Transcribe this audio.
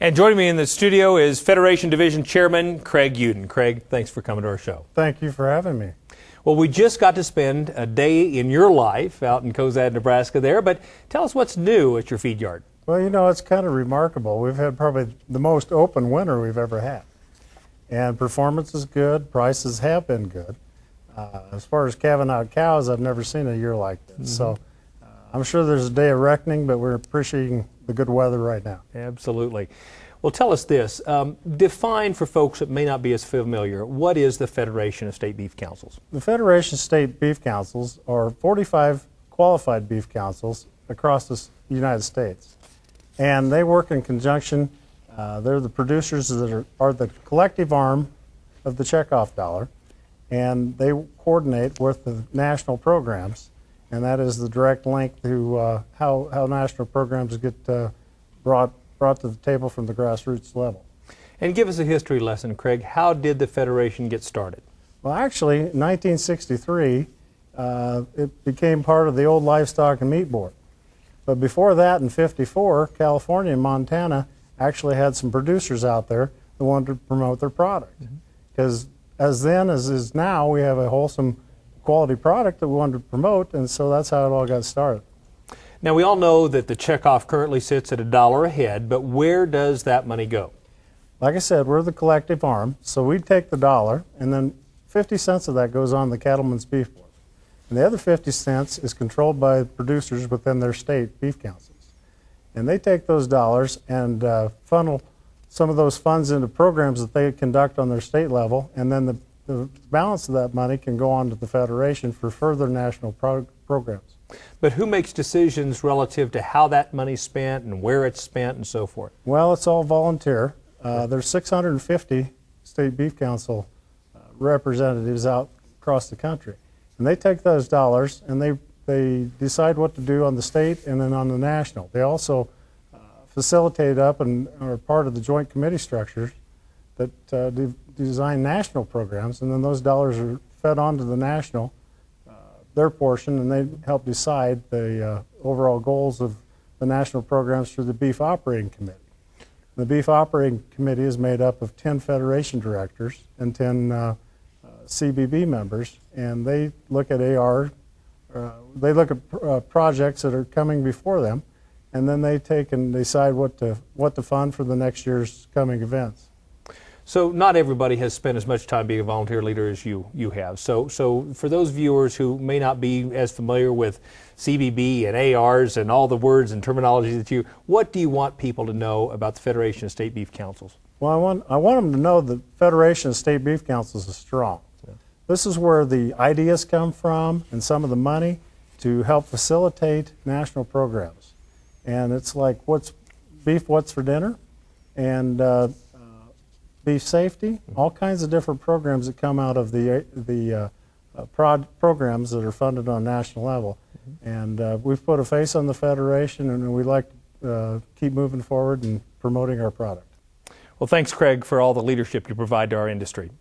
And joining me in the studio is Federation Division Chairman Craig Uden. Craig, thanks for coming to our show. Thank you for having me. Well, we just got to spend a day in your life out in Cozad, Nebraska there, but tell us what's new at your feed yard. Well, you know, it's kind of remarkable. We've had probably the most open winter we've ever had. And performance is good, prices have been good. As far as calving out cows, I've never seen a year like this. So I'm sure there's a day of reckoning, but we're appreciating the good weather right now. Absolutely. Well, tell us this. Define for folks that may not be as familiar, what is the Federation of State Beef Councils? The Federation of State Beef Councils are 45 qualified beef councils across the United States. And they work in conjunction. They're the producers that are the collective arm of the checkoff dollar. And they coordinate with the national programs. And that is the direct link to how national programs get brought to the table from the grassroots level. And give us a history lesson, Craig. How did the Federation get started? Well, actually, in 1963, it became part of the old Livestock and Meat Board. But before that, in '54, California and Montana actually had some producers out there that wanted to promote their product. Because as then as is now, we have a wholesome quality product that we wanted to promote, and so that's how it all got started. Now, we all know that the checkoff currently sits at $1 a head, but where does that money go? Like I said, we're the collective arm, so we take the dollar, and then 50 cents of that goes on the Cattlemen's Beef Board. And the other 50 cents is controlled by producers within their state beef councils. And they take those dollars and funnel some of those funds into programs that they conduct on their state level, and then the balance of that money can go on to the Federation for further national programs. But who makes decisions relative to how that money's spent and where it's spent and so forth? Well, it's all volunteer. There's 650 state beef council representatives out across the country. And they take those dollars and they decide what to do on the state and then on the national. They also facilitate up and are part of the joint committee structures that design national programs, and then those dollars are fed on to the national, their portion, and they help decide the overall goals of the national programs through the Beef Operating Committee. The Beef Operating Committee is made up of 10 Federation directors and 10 CBB members, and they look at they look at projects that are coming before them, and then they take and decide what to fund for the next year's coming events. So not everybody has spent as much time being a volunteer leader as you have. So for those viewers who may not be as familiar with CBB and ARs and all the words and terminology that what do you want people to know about the Federation of State Beef Councils? Well, I want them to know the Federation of State Beef Councils is strong. Yeah. This is where the ideas come from and some of the money to help facilitate national programs. And it's like what's for dinner, and beef safety, all kinds of different programs that come out of the programs that are funded on a national level. And we've put a face on the Federation, and we like to keep moving forward and promoting our product. Well, thanks, Craig, for all the leadership you provide to our industry.